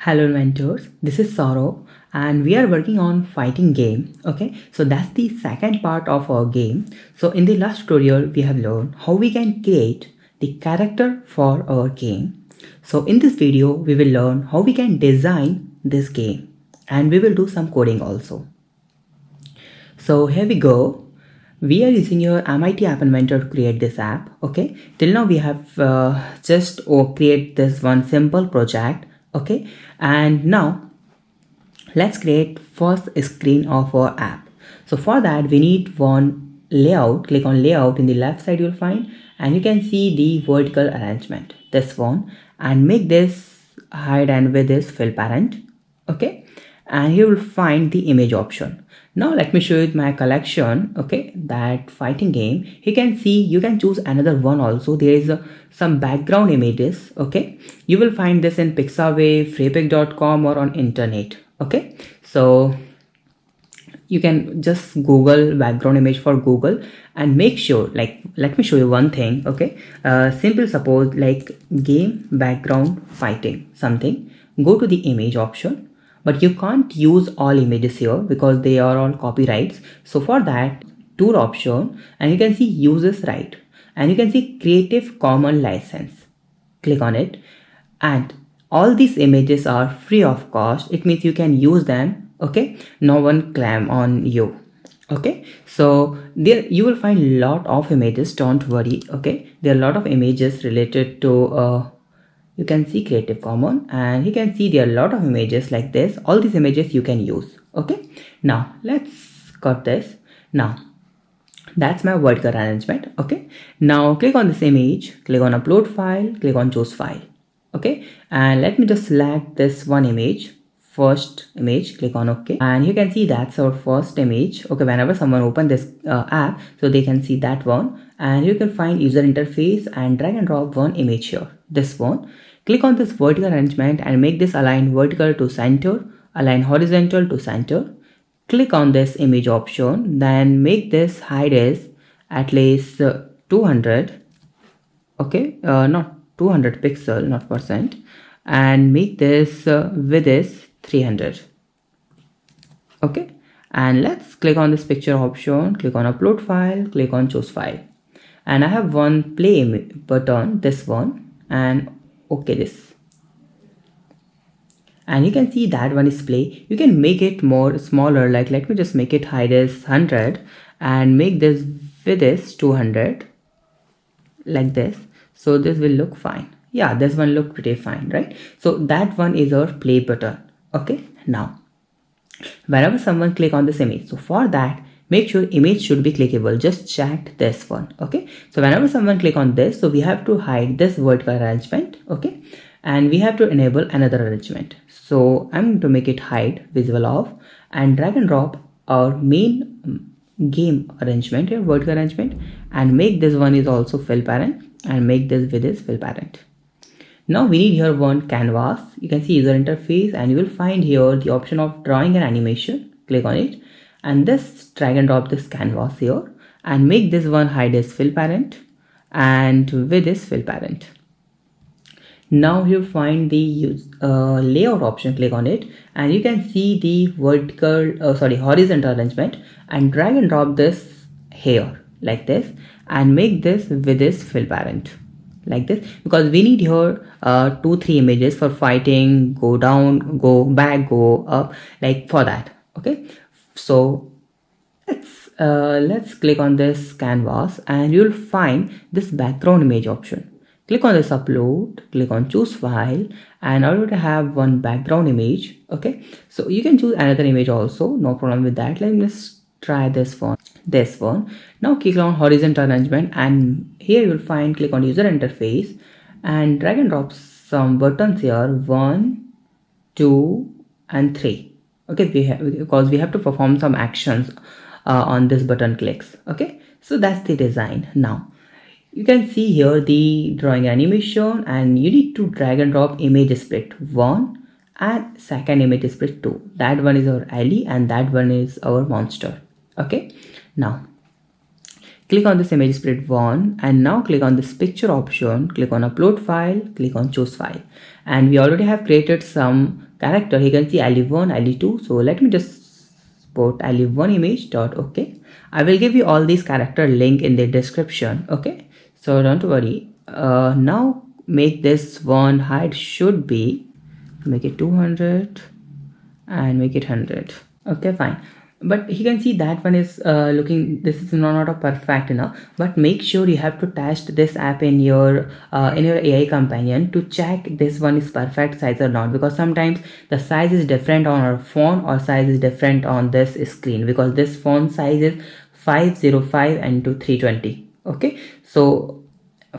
Hello inventors, this is Saurav and we are working on fighting game. Okay, so that's the second part of our game. So in the last tutorial we have learned how we can create the character for our game. So in this video we will learn how we can design this game and we will do some coding also. So here we go. We are using your MIT App Inventor to create this app. Okay, till now we have just create this one simple project. Okay, and now let's create first screen of our app. So for that we need one layout. Click on layout. In the left side you'll find, and you can see the vertical arrangement, this one, and make this height and width is fill parent. Okay, and you will find the image option. Now let me show you my collection. Okay, that fighting game, you can see you can choose another one also. There is some background images. Okay, you will find this in Pixabay, freepik.com or on internet. Okay, so you can just Google background image for Google and make sure, like, let me show you one thing. Okay, simple, suppose like game background fighting something, go to the image option, but you can't use all images here because they are all copyrights. So for that, tool option, and you can see uses right, and you can see Creative Commons license. Click on it, and all these images are free of cost. It means you can use them. Okay, no one claim on you. Okay, so there you will find lot of images, don't worry. Okay, there are a lot of images related to you can see Creative Commons, and you can see there are a lot of images like this. All these images you can use. Okay, now let's cut this. Now that's my vertical arrangement. Okay, now click on this image, click on upload file, click on choose file. Okay, and let me just select this one image, first image, click on OK, and you can see that's our first image. Okay, whenever someone open this app, so they can see that one, and you can find user interface and drag and drop one image here, this one. Click on this vertical arrangement and make this align vertical to center, align horizontal to center. Click on this image option, then make this height is at least 200. Okay, not 200 pixel, not percent, and make this width is 300. Okay, and let's click on this picture option, click on upload file, click on choose file, and I have one play button, this one, and okay, this, and you can see that one is play. You can make it more smaller, like let me just make it height is 100 and make this width is 200, like this. So this will look fine. Yeah, this one look pretty fine, right? So that one is our play button. Okay, now whenever someone click on this image, so for that make sure image should be clickable, just check this one. Okay, so whenever someone click on this, so we have to hide this vertical arrangement. Okay, and we have to enable another arrangement. So I'm going to make it hide visible off and drag and drop our main game arrangement here, vertical arrangement, and make this one is also fill parent and make this width is fill parent. Now we need here one canvas. You can see user interface, and you will find here the option of drawing and animation. Click on it, and this drag and drop this canvas here and make this one hide as fill parent and width is fill parent. Now you'll find the layout option, click on it, and you can see the horizontal arrangement, and drag and drop this here like this and make this width is fill parent, like this, because we need here 2-3 images for fighting, go down, go back, go up, like for that. Okay, so let's click on this canvas, and you'll find this background image option. Click on this upload, click on choose file, and I already have one background image. Okay, so you can choose another image also, no problem with that. Let me just try this one. Now click on horizontal arrangement, and here you'll find click on user interface and drag and drop some buttons here, 1, 2 and 3. Okay, because we have to perform some actions on this button clicks. Okay, so that's the design. Now you can see here the drawing animation, and you need to drag and drop image split 1 and second image split 2. That one is our ally and that one is our monster. Okay, now click on this image split 1, and now click on this picture option, click on upload file, click on choose file, and we already have created some character, you can see I leave one, I leave two. So let me just put I leave one image dot okay. I will give you all these character link in the description. Okay, so don't worry. Now make this one height should be, make it 200 and make it 100. Okay, fine. But you can see that one is looking, this is not a perfect enough, but make sure you have to test this app in your AI companion to check this one is perfect size or not, because sometimes the size is different on our phone or size is different on this screen, because this phone size is 505 and to 320. Okay, so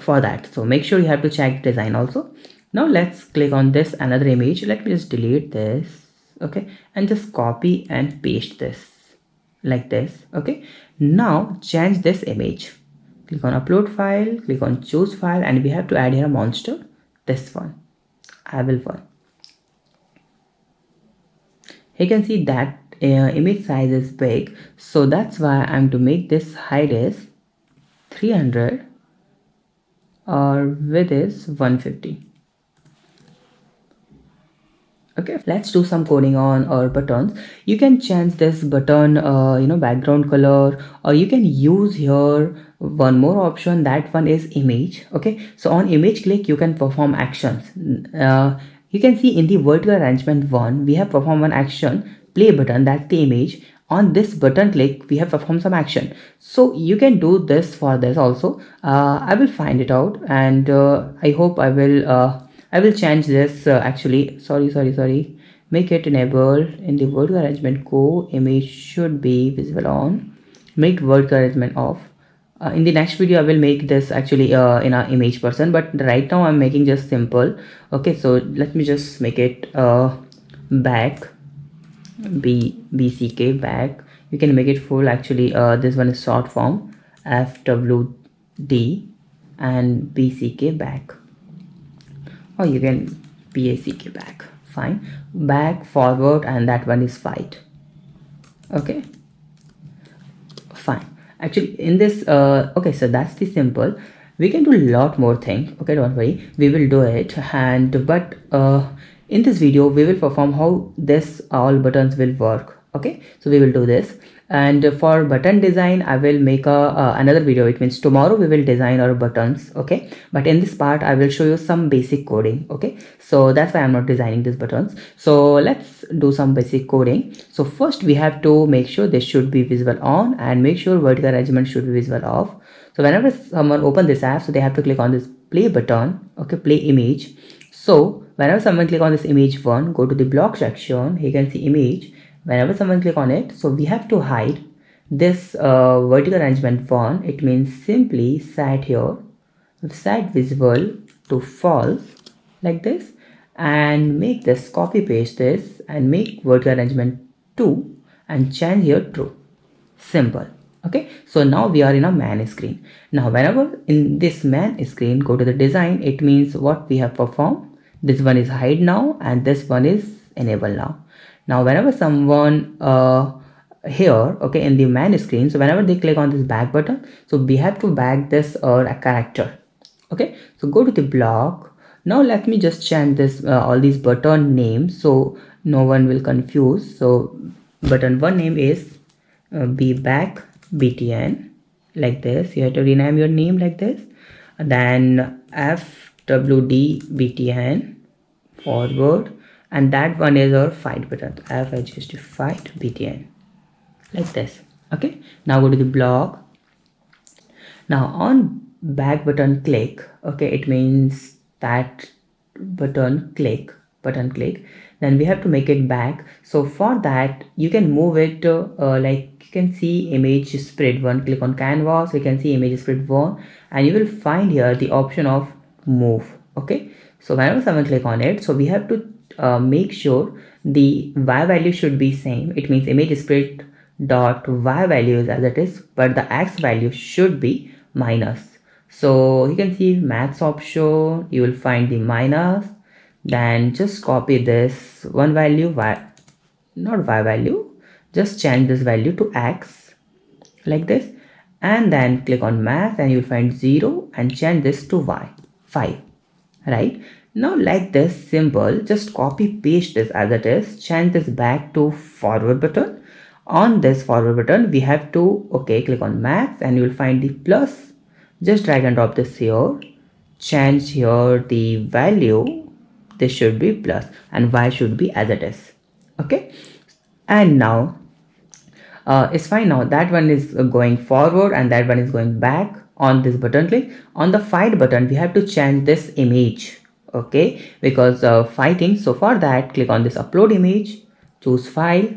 for that, so make sure you have to check design also. Now let's click on this another image. Let me just delete this. Okay, and just copy and paste this like this. Okay, now change this image, click on upload file, click on choose file, and we have to add here a monster, this one, Abel one. You can see that image size is big, so that's why I'm to make this height is 300 or width is 150. Okay, let's do some coding on our buttons. You can change this button background color, or you can use here one more option, that one is image. Okay, so on image click you can perform actions. You can see in the vertical arrangement one we have performed one action, play button, that's the image. On this button click we have performed some action, so you can do this for this also. I will find it out, and I hope I will change this actually, sorry, make it enable in the vertical arrangement go, image should be visible on, make vertical arrangement off. In the next video I will make this actually in a image person, but right now I'm making just simple. Okay, so let me just make it back, BCK back. You can make it full actually. This one is short form, FWD and BCK back, or you can BACK back, fine, back, forward, and that one is fight. Okay, fine. Actually in this okay, so that's the simple. We can do a lot more thing. Okay, don't worry, we will do it. And but in this video we will perform how this all buttons will work. Okay, so we will do this. And for button design I will make another video. It means tomorrow we will design our buttons. Okay, but in this part I will show you some basic coding. Okay, so that's why I'm not designing these buttons. So let's do some basic coding. So first we have to make sure this should be visible on, and make sure vertical arrangement should be visible off. So whenever someone open this app, so they have to click on this play button. Okay, play image. So whenever someone click on this image one, go to the block section, you can see image. Whenever someone click on it, so we have to hide this vertical arrangement one. It means simply set here, set visible to false like this, and make this, copy paste this and make vertical arrangement 2 and change here true. Simple. Okay, so now we are in a man screen. Now whenever in this man screen, go to the design, it means what we have performed. This one is hide now and this one is enable now. Now whenever someone here, okay, in the man screen, so whenever they click on this back button, so we have to back this a character. Okay, so go to the block. Now let me just change this all these button names so no one will confuse. So button one name is be back BTN like this. You have to rename your name like this. Then FWD BTN forward, and that one is our fight button, FHST fight BTN like this. Okay, now go to the block. Now on back button click, okay, it means that button click, then we have to make it back. So for that you can move it like you can see image spread one, click on canvas, you can see image spread one, and you will find here the option of move. Okay, so whenever someone click on it, so we have to make sure the y value should be same. It means image spread dot y value is as it is, but the x value should be minus. So you can see max option, you will find the minus, then just copy this one value, y, not y value, just change this value to x like this, and then click on math and you'll find 0 and change this to y 5 right? Now like this, simple, just copy paste this as it is, change this back to forward button. On this forward button we have to, okay, click on max and you will find the plus. Just drag and drop this here, change here the value, this should be plus and y should be as it is. Okay, and now it's fine. Now that one is going forward and that one is going back. On this button, click on the fight button, we have to change this image, okay, because fighting. So for that, click on this upload image, choose file,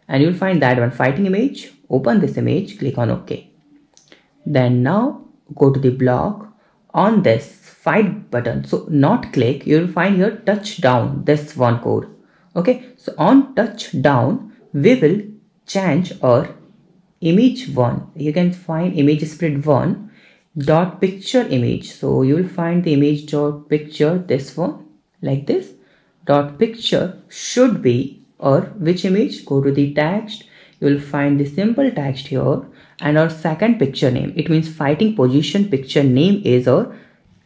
and you'll find that one fighting image. Open this image, click on OK. Then now go to the block. On this fight button, so not click, you will find here touch down, this one code. Okay, so on touch down we will change our image one. You can find image spread one dot picture image. So you will find the image dot picture, this one, like this. Dot picture should be, or which image, go to the text, you will find the simple text here, and our second picture name, it means fighting position picture name is our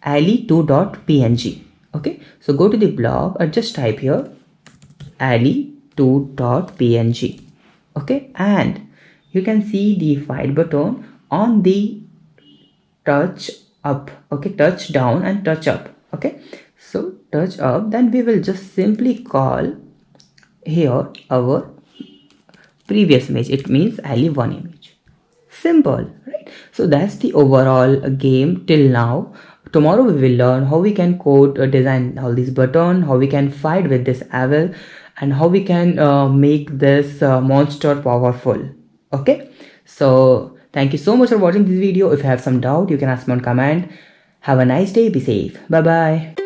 ali2.png. okay, so go to the blog or just type here ali2.png. okay, and you can see the fight button on the touch up, okay, touch down and touch up. Okay, so touch up, then we will just simply call here our previous image, it means ali1 image. Simple, right? So that's the overall game till now. Tomorrow we will learn how we can code, design all these buttons, how we can fight with this owl, and how we can make this monster powerful. Okay, so thank you so much for watching this video. If you have some doubt, you can ask me on comment. Have a nice day, be safe, bye bye.